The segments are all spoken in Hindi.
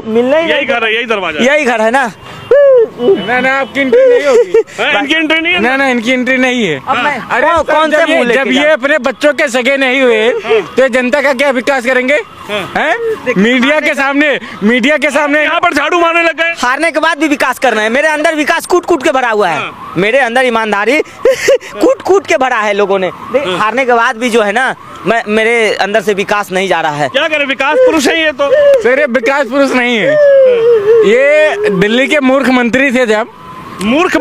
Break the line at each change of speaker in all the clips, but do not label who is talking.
मिलने ही
यही घर है, यही दरवाजा,
यही घर है ना।
ना आपकी एंट्री नहीं होगी।
इनकी एंट्री नहीं है
ना इनकी एंट्री नहीं है।
अरे कौन से मुंह
जब ये अपने बच्चों के सगे नहीं हुए तो ये जनता का क्या विकास करेंगे? हैं? मीडिया के सामने
यहाँ पर झाड़ू मारने लग गए।
हारने के बाद भी विकास करना है। मेरे अंदर विकास कूट कूट के भरा हुआ है। मेरे अंदर ईमानदारी कूट कूट के भरा है लोगों ने। हारने के बाद भी जो है ना, मेरे अंदर से विकास नहीं जा रहा है।
क्या करें, विकास पुरुष है ये तो।
सर ये विकास पुरुष नहीं है, ये दिल्ली के मूर्ख मंत्री थे। जब
मूर्ख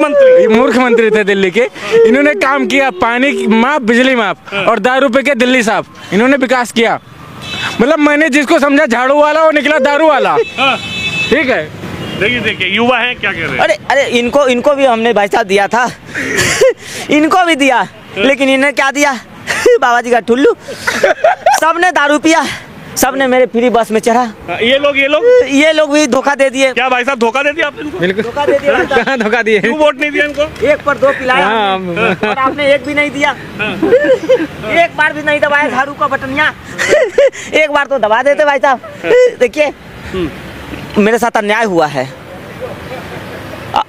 मंत्री
थे दिल्ली के, इन्होंने काम किया, पानी माफ, बिजली माफ और दारू पे के दिल्ली साफ। इन्होंने विकास किया। मतलब मैंने जिसको समझा झाड़ू वाला वो निकला दारू वाला। ठीक है,
देखिए युवा है, क्या कह रहे हैं।
अरे इनको भी हमने भाई साहब दिया था इनको भी दिया, लेकिन इन्हें क्या दिया बाबा जी का ठुल्लू। सबने दारू पिया, सबने मेरे फ्री बस में चढ़ा।
ये लोग भी धोखा दे दिए। क्या भाई साहब, धोखा दे दिया आपने इनको?
बिल्कुल
धोखा दे दिया।
कहाँ धोखा दिए?
क्यों वोट नहीं दिया इनको?
1 पर 2 पिलाया और आपने एक भी नहीं दिया। एक बार भी नहीं दबाया झाड़ू का बटनिया। एक बार तो दबा देते भाई साहब। देखिए मेरे साथ अन्याय हुआ है।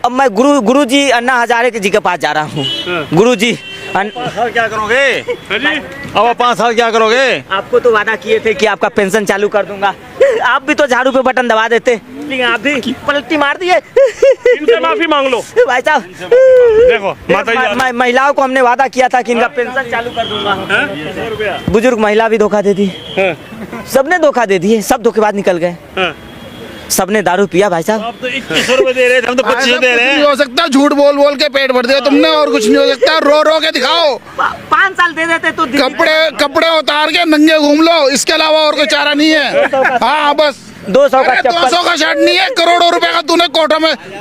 अब मैं गुरु जी अन्ना हजारे जी के पास जा रहा हूँ। गुरु जी
5 साल क्या करोगे?
अब
5 साल क्या करोगे?
आपको तो वादा किए थे कि आपका पेंशन चालू कर दूंगा। आप भी तो झाड़ू पे बटन दबा देते, लेकिन आप भी पलटी मार दिए।
इनसे माफी मांग लो
भाई साहब।
देखो माता
महिलाओं को हमने वादा किया था कि इनका पेंशन चालू कर दूंगा। बुजुर्ग महिला भी धोखा दे दी, सबने धोखा दे दिए, सब धोखेबाज निकल गए। सबने दारू पिया भाई साहब।
अब तो 2100 रुपए दे रहे थे, हम तो 25 दे रहे हैं।
नहीं हो सकता, झूठ बोल बोल के पेट भर दिया तुमने, और कुछ नहीं हो सकता। रो के दिखाओ।
5 साल दे देते तो
कपड़े उतार के नंगे घूम लो, इसके अलावा और कोई चारा नहीं है। हाँ बस
200 का चप्पल,
200 का शर्ट नहीं है, करोड़ों रुपए का तूने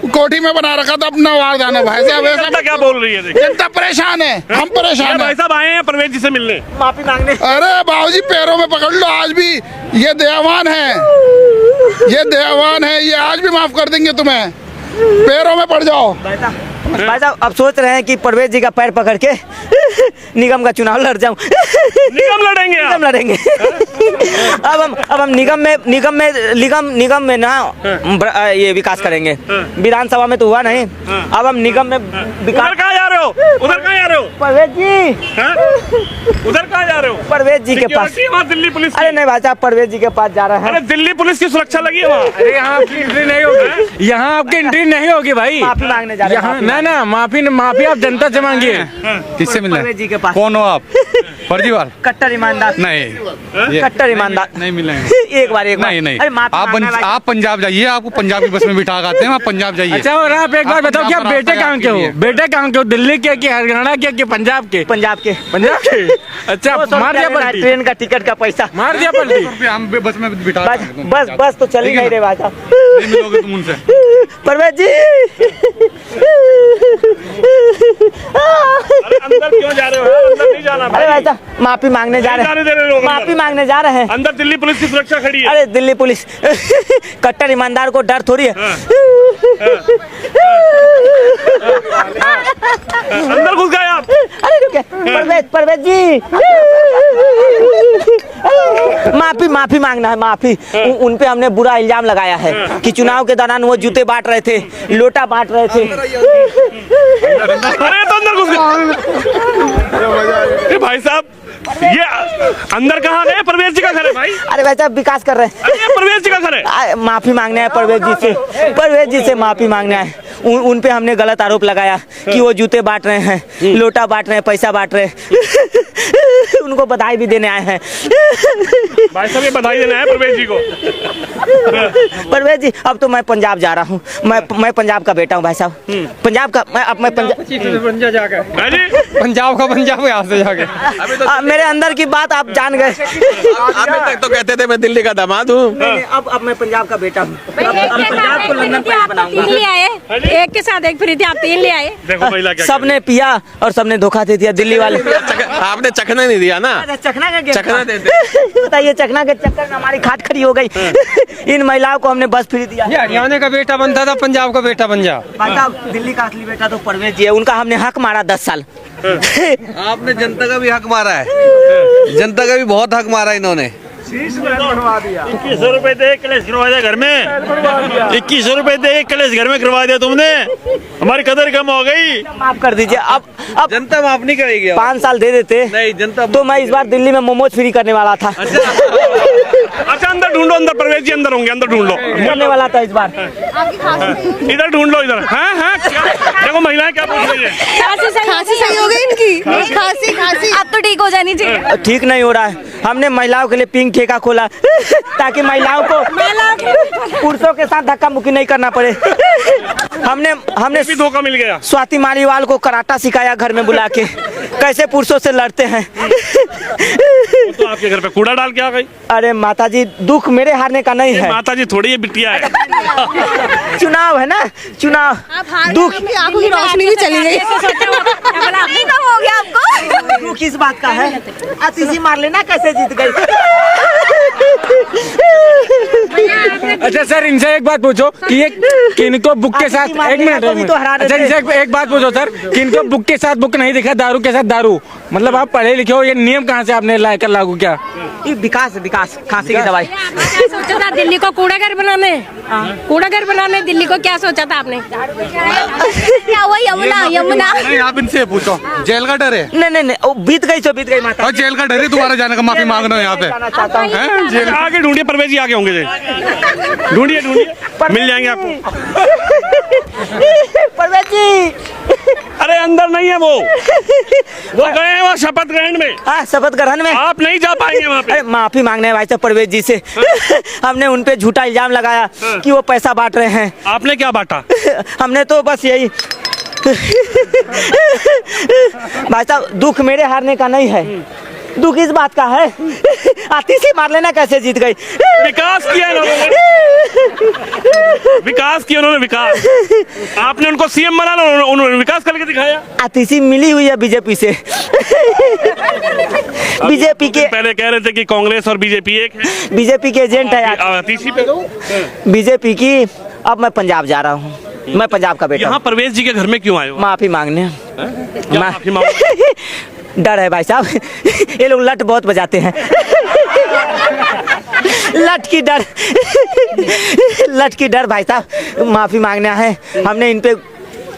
कोठी में बना रखा था अपना वारदाना। भाई साहब
जनता क्या बोल रही है?
जनता परेशान है, हम परेशान हैं।
भाई साहब आए हैं परवेज जी से मिलने,
माफी मांगने।
अरे बाबूजी पैरों में पकड़ लो, आज भी ये दयावान है, ये आज भी माफ कर देंगे तुम्हें। पैरों में पड़ जाओ।
भाई साहब अब सोच रहे हैं कि परवेज जी का पैर पकड़ के निगम का चुनाव लड़ जाऊं।
निगम लड़ेंगे
निगम लड़ेंगे। अब हम निगम में ना ये विकास करेंगे। विधानसभा में तो हुआ नहीं, अब हम निगम में विकास।
उधर कहाँ जा रहे हो?
परवेज जी,
उधर कहाँ जा रहे हो?
परवेज जी के पास।
दिल्ली पुलिस।
अरे नहीं भाई साहब, परवेज जी के पास जा रहे हैं।
अरे दिल्ली पुलिस की सुरक्षा लगी है वहाँ।
अरे यहाँ आपकी एंट्री नहीं होगी, यहाँ आपकी एंट्री नहीं होगी भाई।
माफी मांगने जा रहे हैं।
ना माफी आप जनता से मांगिए। किससे मिलना है?
परवेज जी के पास।
कौन हो आप? फर्जीवाल?
कट्टर ईमानदार
नहीं,
कट्टर ईमानदार
नहीं मिलेंगे।
एक बार
नहीं
अरे माफी मांगना है भाई।
आप पंजाब जाइए, आपको पंजाब की बस में बिठा के आते हैं, आप पंजाब जाइए।
अच्छा, और आप एक बार बताओ, क्या बेटे कहाँ के हो? बेटे कहाँ के हो? दिल्ली के कि हरियाणा के कि पंजाब के?
पंजाब के।
अच्छा, मार दिया पलटी।
ट्रेन का टिकट का पैसा
मार दिया पलटी।
हम बस में बिठा
बस तो चल ही नहीं रहे भाई साहब।
नहीं मिलोगे तुम उनसे।
परवेज जी
अंदर क्यों जा रहे हो? अंदर नहीं जाना
अरे भाई साहब माफी मांगने जा रहे हैं, माफी मांगने जा रहे हैं।
अंदर दिल्ली पुलिस की सुरक्षा खड़ी है।
अरे दिल्ली पुलिस कट्टर ईमानदार को डर थोड़ी है।
अंदर घुस गए आप।
अरे रुके परवेज जी, माफी मांगना है, माफी। उन पे हमने बुरा इल्जाम लगाया है कि चुनाव के दौरान वो जूते बांट रहे थे, लोटा बांट रहे थे।
अरे तो अंदर घुस गए भाई साहब। ये अंदर कहाँ गए? परवेज जी का घर है भाई।
अरे भाई साहब विकास कर रहे हैं।
अरे परवेज जी का घर है।
माफी मांगना है परवेज जी से माफी मांगना है। उन पे हमने गलत आरोप लगाया कि वो जूते बांट रहे हैं, लोटा बांट रहे हैं, पैसा बांट रहे हैं। उनको बधाई भी देने आए हैं।
भाई साहब ये बधाई देना है परवेज जी को।
परवेज जी अब तो मैं पंजाब जा रहा हूँ। मैं पंजाब का बेटा हूँ भाई साहब। पंजाब का मैं
पंजाब यहाँ से जाके
मेरे अंदर की बात आप जान गए।
अभी तक तो कहते थे मैं दिल्ली का दामाद हूँ।
अब मैं पंजाब का बेटा हूँ। पंजाब को लंदन पैलेस बनाऊंगा।
एक के साथ एक फ्री थी, आप 3 ले आए।
देखो महिला क्या
सबने पिया और सबने धोखा दे दिया दिल्ली वाले।
आपने चखना नहीं दिया ना।
चखना का
चखना देते।
बताइए, चखना के चक्कर में हमारी खाट खड़ी हो गई। इन महिलाओं को हमने बस फ्री दिया।
हरियाणा का बेटा बनता था, पंजाब का बेटा बन जा।
दिल्ली का असली बेटा तो परवेज जी है, उनका हमने हक मारा 10 साल।
आपने जनता का भी हक मारा है, जनता का भी बहुत हक मारा इन्होंने।
2100 रुपए दे कलेश करवा दिया घर में। 2100 रुपए दे कलेश घर में करवा दिया तुमने। हमारी कदर कम हो गई।
माफ कर दीजिए। अब
जनता माफ नहीं करेगी।
5 साल दे देते
नहीं, जनता
तो मैं इस बार दिल्ली में मोमोज फ्री करने वाला था।
अच्छा अंदर ढूंढो, अंदर प्रवेश जी अंदर होंगे, अंदर ढूंढ लो,
करने वाला था इस बार।
इधर ढूंढ लो इधर। हाँ देखो महिलाएं क्या पूछ रही है।
खांसी सही हो गई इनकी। खांसी अब तो ठीक हो जानी चाहिए।
ठीक नहीं हो रहा है। हमने महिलाओं के लिए पिंक ठेका खोला ताकि महिलाओं को पुरुषों के साथ धक्का मुक्की नहीं करना पड़े। हमने
भी धोखा मिल गया।
स्वाति मालीवाल को कराटा सिखाया घर में बुला के, कैसे पुरुषों से लड़ते हैं।
तो आपके घर पे कूड़ा डाल के आ गई।
अरे माता जी, दुख मेरे हारने का नहीं है।
माता जी थोड़ी ये बिटिया है।
चुनाव है ना, चुनाव दुख।
आंखों की रोशनी भी चली गई। हो गया आपको।
दुख किस बात का है? अतिथि मार लेना कैसे जीत गई।
अच्छा सर, इनसे एक बात पूछो कि ये किनको बुक के साथ, एक मिनट। अच्छा इनसे एक बात पूछो सर, किनको बुक के साथ बुक नहीं दिखा, दारू के साथ दारू। मतलब आप पढ़े लिखे हो, ये नियम कहाँ से आपने लाकर लागू किया?
विकास खांसी की दवाई।
क्या सोचा था दिल्ली को कूड़ा घर बनाने? दिल्ली को क्या सोचा था आपने? क्या हुआ? यमुना
नहीं, आप इनसे पूछो, जेल का डर है?
नहीं, वो बीत गई बीत गई माता।
और जेल का डर है दोबारा जाने का, माफी मांगना है यहाँ पे।
जाना चाहता हूँ।
हैं? जेल
आगे ढूंढिए, परवेज जी आगे होंगे जी। ढूंढिए मिल जाएंगे आपको।
परवेज जी,
अरे अंदर नहीं है वो गए हैं वहाँ शपथ ग्रहण में।
हाँ, शपथ ग्रहण में
आप नहीं जा पाएंगे वहाँ पे।
अरे माफी मांगने हैं भाई साहब परवेज जी से। हमने उन पे झूठा इल्जाम लगाया कि वो पैसा बांट रहे हैं।
आपने क्या बांटा?
हमने तो बस यही। भाई साहब, दुख मेरे हारने का नहीं है, दुख इस बात का है अतिथि मार लेना कैसे जीत गई।
विकास किया इन्होंने, विकास। आपने उनको सीएम बनाना, उन्होंने विकास करके दिखाया।
अतिथि मिली हुई है बीजेपी से। बीजेपी के
पहले कह रहे थे कि कांग्रेस और बीजेपी एक है।
बीजेपी के एजेंट है यार।
आतिशी पे
बीजेपी की। अब मैं पंजाब जा रहा हूँ, मैं पंजाब का बेटा
यहाँ
हूँ।
परवेज जी के घर में क्यों आए हो?
माफी मांगने।
माफी मांगो।
डर है भाई साहब, ये लोग लट बहुत बजाते हैं। लट की डर भाई साहब, माफी मांगना है। हमने इन पे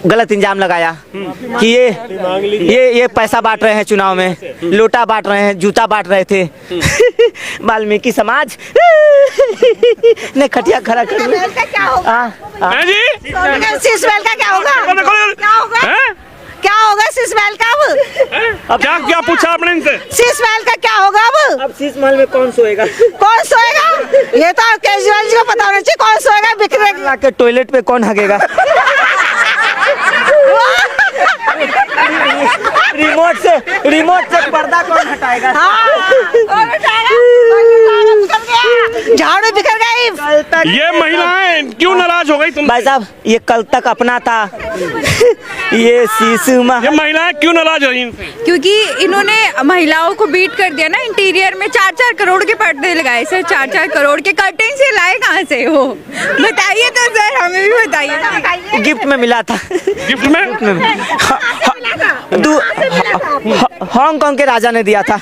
गलत इल्जाम लगाया कि ये पैसा बांट रहे हैं, चुनाव में लोटा बांट रहे हैं, जूता बांट रहे थे। वाल्मीकि समाज ने खटिया खड़ा कर दिया।
हैं जी?
सिसवेल का क्या होगा? क्या होगा सिसवेल का?
अब क्या पूछा आपने इनसे?
सिसवेल का क्या होगा अब
शीश महल में कौन सोएगा?
कौन सोएगा? ये तो केजरीवाल जी को पता होना चाहिए कौन सोएगा। बिखरे
के टॉयलेट पे कौन हगेगा? रिमोट से पर्दा कौन हटाएगा?
झाड़ू बिखर गई।
ये महिलाएं क्यों नाराज हो गई तुम?
भाई साहब, ये कल तक अपना था। ये शीशु
ये महिलाएं क्यों नाराज हो रही इनसे?
क्योंकि इन्होंने महिलाओं को बीट कर दिया ना। इंटीरियर में 4-4 करोड़ के पर्दे लगाए सर, 4-4 करोड़ के कर्टेन से लाए कहाँ से हो? बताइए तो सर, हमें भी बताइए।
गिफ्ट में मिला था।
गिफ्ट में?
हांगकांग के राजा ने दिया था।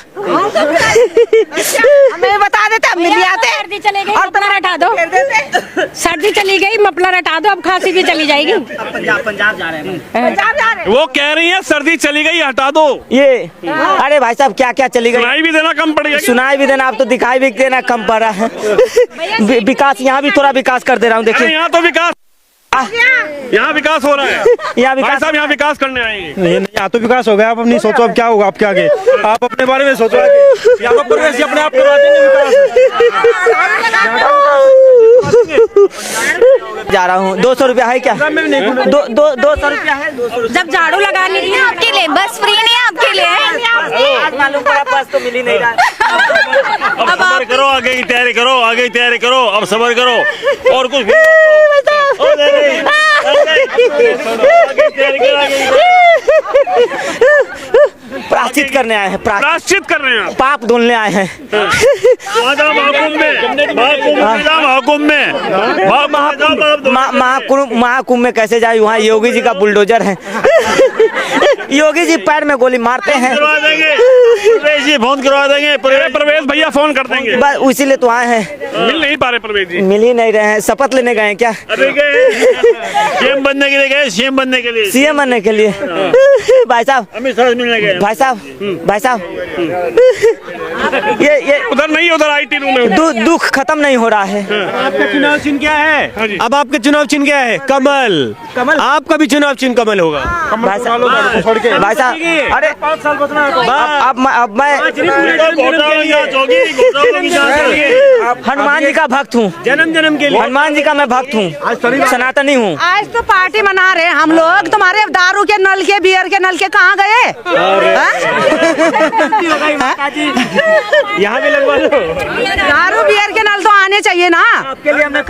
हमें बता देते, हम मिल आते।
सर्दी चली गई, मफलर हटा दो। सर्दी चली गई, मफलर हटा दो, अब खांसी भी चली जाएगी।
पंजाब जा रहे हैं।
वो कह रही है सर्दी चली गई, हटा दो।
ये अरे भाई साहब, क्या क्या चली गई?
सुनाई भी देना कम पड़ गया।
सुनाई भी देना, आप तो दिखाई भी देना कम पड़ रहा है। विकास यहाँ भी थोड़ा विकास कर दे रहा हूँ, देखिए।
यहाँ तो विकास, यहाँ विकास हो रहा है।
यहाँ
भाई
विकास,
साहब यहाँ विकास करने आएंगे।
नहीं, यहाँ तो विकास हो गया। आप अपनी सोचो, अब क्या होगा आपके आगे। आप अपने बारे में सोचो आगे। यहाँ पर प्रवेश अपने आप करवा देंगे विकास।
जा रहा हूँ। 200 रुपया है क्या? 200 रुपया है। 200
जब झाड़ू लगानी है आपके लिए, बस फ्री नहीं है आपके लिए।
आज मालूम पड़ा, बस तो मिल ही नहीं रहा।
अब सबर करो, आगे की तैयारी करो, अब सबर करो और कुछ
प्रायश्चित करने आए हैं,
प्रायश्चित कर रहे हैं।
पाप धुलने आए हैं। महाकुंभ में कैसे जाए? वहाँ योगी जी का बुलडोजर है। योगी जी पैर में गोली मारते हैं।
करवा देंगे परवेज जी, फोन करवा देंगे।
परवेज भैया फोन कर देंगे।
बस इसीलिए तो आए हैं।
मिल नहीं पा रहे परवेज जी।
मिल ही नहीं रहे हैं। शपथ लेने गए हैं क्या?
अरे गए सीएम बनने के लिए गए, सीएम बनने के लिए,
सीएम बनने के लिए। भाई साहब,
अमित शाह से मिलने गए।
भाई साहब, भाई साहब, ये
उधर नहीं, उधर आईटी रूम में।
दुख खत्म नहीं हो रहा है।
आपका चुनाव चिन्ह क्या है?
हाँ जी।
अब आपके चुनाव चिन्ह क्या है? कमल।
कमल।
आपका भी चुनाव चिन्ह कमल होगा।
भाई साहब, भाई साहब, अरे
5 साल बचना है।
अब मैं हनुमान जी का भक्त हूँ।
जन्म के लिए
हनुमान जी का मैं भक्त हूँ, सनातनी हूँ।
आज तो पार्टी मना रहे हैं हम लोग। तुम्हारे दारू के नल के, बियर के नल के कहाँ गए?
यहाँ भी लगवा लो।
दारू बियर के नल तो आने चाहिए ना।
आपके लिए हमने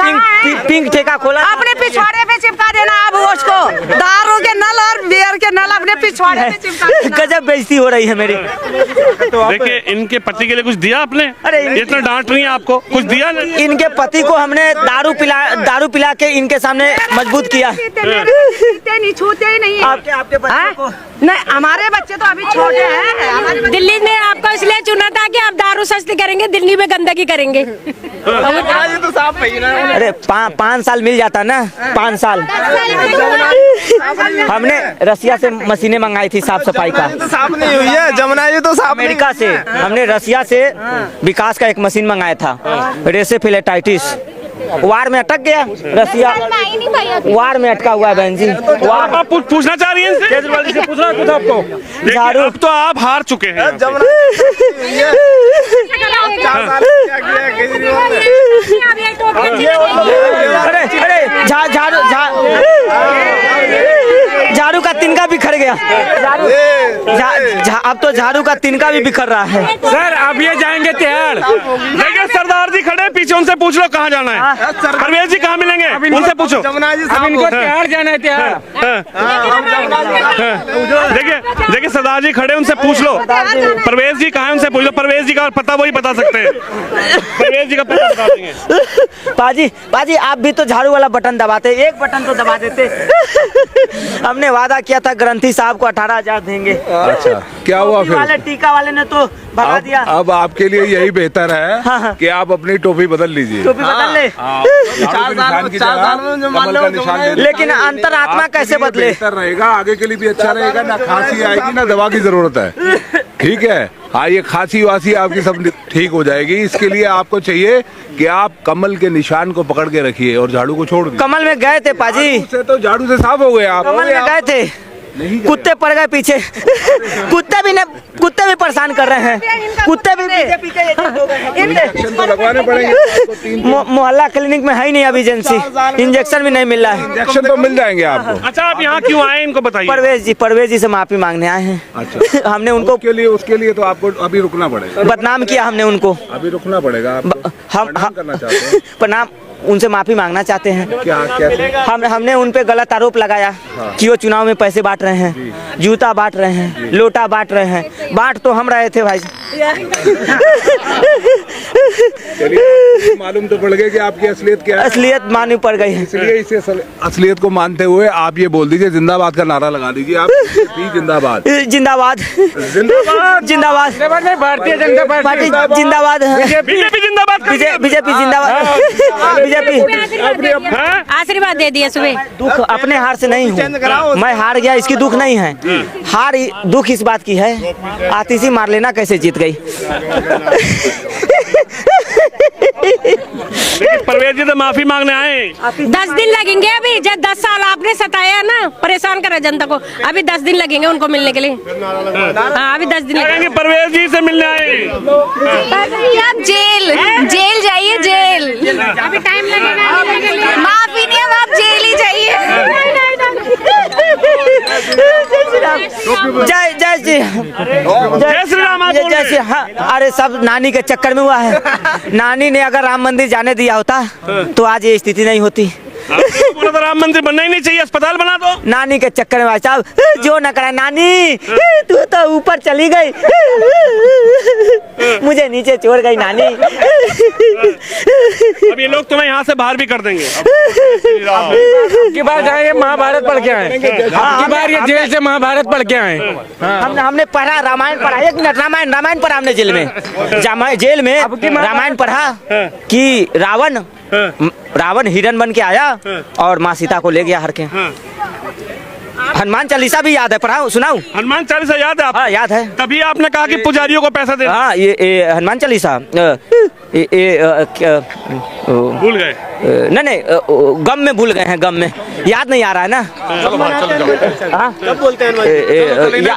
पिंक ठेका खोला।
अपने पिछवाड़े पे चिपका देना अब उसको। दारू के नल और बियर के नल अपने पिछवाड़े पे चिपका देना।
गजब बेइज्जती हो रही है मेरी।
देखिए, इनके पति के लिए कुछ दिया आपने?
अरे
इतना डांट रही है आपको, कुछ दिया नहीं?
इनके पति को हमने दारू पिला के इनके सामने मजबूत किया।
छूते नहीं, छूते ही नहीं।
आपके बच्चे को
नहीं, हमारे बच्चे तो अभी छोटे हैं।
दिल्ली ने आपको इसलिए चुना था कि आप दारू सस्ती करेंगे, दिल्ली में गंदगी करेंगे।
अरे 5 साल मिल जाता ना, 5 साल। हमने रसिया से मशीनें मंगाई थी साफ सफाई का।
साफ नहीं हुई है जमुना जी, तो साफ
अमेरिका से हमने रसिया से विकास का एक मशीन मंगाया था। रेसेफिलेटाइटिस वार में अटक गया। रसिया वार में अटका हुआ है बहन जी।
आप पूछना चाह रही हैं इनसे? केजरीवाल जी से पूछना कुछ आपको?
झाड़ू
अब तो आप हार चुके हैं।
अरे झाड़ू का तिनका बिखर गया। अब तो झाड़ू का तिनका भी बिखर रहा है।
सर, अब ये जाएंगे तिहाड़। देखिए, सरदार जी खड़े पीछे, उनसे पूछ लो कहाँ जाना है। परवेज जी कहाँ मिलेंगे, उनसे पूछो।
अब इनको तिहाड़ जाना है, तिहाड़।
देखिए सरदार जी खड़े, उनसे पूछ लो परवेज जी कहाँ है, उनसे पूछ लो। परवेज जी का पता वही बता सकते हैं। परवेज जी का पता बता देंगे।
पाजी आप भी तो झाड़ू वाला बटन दबाते, एक बटन तो दबा देते। हमने वादा किया था ग्रंथी साहब को 18,000 देंगे।
अच्छा, क्या हुआ फिर?
टीका वाले ने तो भगा दिया।
अब आपके लिए यही बेहतर है
हाँ।
कि आप अपनी टोपी बदल लीजिए।
टोपी बदल ले।
4 साल में जो मान लो,
लेकिन अंतरात्मा कैसे बदले?
बेहतर रहेगा, आगे के लिए भी अच्छा रहेगा। ना खांसी आएगी ना दवा की जरूरत है। ठीक है, हाँ, ये खांसी वासी आपकी सब ठीक हो जाएगी। इसके लिए आपको चाहिए कि आप कमल के निशान को पकड़ के रखिए और झाड़ू को छोड़ दीजिए।
कमल में गए थे पाजी,
तो झाड़ू से साफ हो गए आप।
कमल में गए थे, कुत्ते पड़ गए पीछे। कुत्ते भी परेशान कर रहे हैं। कुत्ते भी बीजेपी के एजेंट हो गए हैं।
इंजेक्शन तो लगवाने पड़ेंगे।
मोहल्ला क्लिनिक में है ही नहीं अभी एजेंसी, इंजेक्शन भी नहीं मिल रहा है।
इंजेक्शन तो मिल जाएंगे आपको।
अच्छा, आप यहाँ क्यों आए, इनको बताइए।
परवेज जी से माफी मांगने आए हैं।
अच्छा,
हमने उनको
उसके लिए तो आपको अभी रुकना पड़ेगा।
बदनाम किया हमने उनको।
अभी रुकना पड़ेगा।
हम
करना चाहते हैं,
प्रणाम, उनसे माफी मांगना चाहते हैं।
क्या कैसे?
हमने उन पे गलत आरोप लगाया कि वो चुनाव में पैसे बांट रहे हैं, जूता बांट रहे हैं, लोटा बांट रहे हैं। बांट तो हम रहे थे भाई।
मालूम तो पड़ गया कि आपकी असलियत क्या है।
असलियत मालूम पड़ गई है।
इसलिए इसे असलियत को मानते हुए आप ये बोल दीजिए, जिंदाबाद का नारा लगा दीजिए आप। जिंदाबाद,
जिंदाबाद,
जिंदाबाद,
जिंदाबाद,
भारतीय जनता
पार्टी जिंदाबाद,
बीजेपी जिंदाबाद,
बीजेपी जिंदाबाद, बीजेपी।
आशीर्वाद दे दिया सुबह।
दुख अपने हार से नहीं हूँ, मैं हार गया इसकी दुख नहीं है। दुख इस बात की है, आतिशी मार लेना कैसे जीत गई।
परवेज जी तो माफी मांगने आए।
10 दिन लगेंगे अभी। जब 10 साल आपने सताया ना, परेशान करा जनता को, अभी 10 दिन लगेंगे उनको मिलने के लिए। हाँ, अभी 10 दिन लगेंगे।
परवेज जी से मिलने आए।
आप जेल जाइए, जेल।
अभी टाइम लगेगा।
माफी नहीं, अब आप जेल ही जाइए।
जय जय श्री
जय श्री राम।
जय श्री। हाँ, अरे सब नानी के चक्कर में हुआ है। नानी ने अगर राम मंदिर जाने दिया होता तो आज ये स्थिति नहीं होती।
आपने तो बोला था राम मंदिर बनना ही नहीं चाहिए, अस्पताल बना दो।
नानी के चक्कर में भाई साहब जो न करा, नानी तू तो ऊपर चली गई, मुझे नीचे छोड़ गई नानी।
अब ये लोग तुम्हें यहाँ से बाहर भी कर देंगे।
की बार जाएंगे महाभारत पढ़ के आए, की बार ये जेल से महाभारत पढ़ के आए।
हमने पढ़ा, रामायण पढ़ा। एक मिनट, रामायण पढ़ा हमने जेल में, जेल में रामायण पढ़ा कि रावण हिरण बन के आया और माँ सीता को ले गया हर के। हनुमान चालीसा भी याद है, पढ़ाऊं सुनाऊं?
हनुमान चालीसा याद है?
हाँ याद है।
तभी आपने कहा कि पुजारियों को पैसा दे।
हाँ ये हनुमान चालीसा
भूल गए?
नहीं गम में भूल गए हैं, गम में याद नहीं आ रहा है ना।
कब बोलते हैं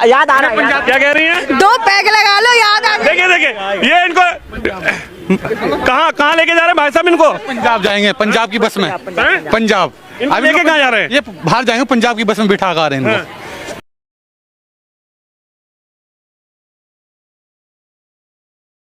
याद आ रहा है।
क्या कह रही हैं?
2 पैग लगा लो, याद आ जाए।
देखिए ये इनको कहाँ लेके जा रहे हैं भाई साहब इनको?
पंजाब जाएंगे, पंजाब की बस में। पंजाब
इनको लेके कहाँ जा रहे हैं?
ये बाहर जाएंगे, पंजाब की बस में बिठा कर आ रहे हैं इनको।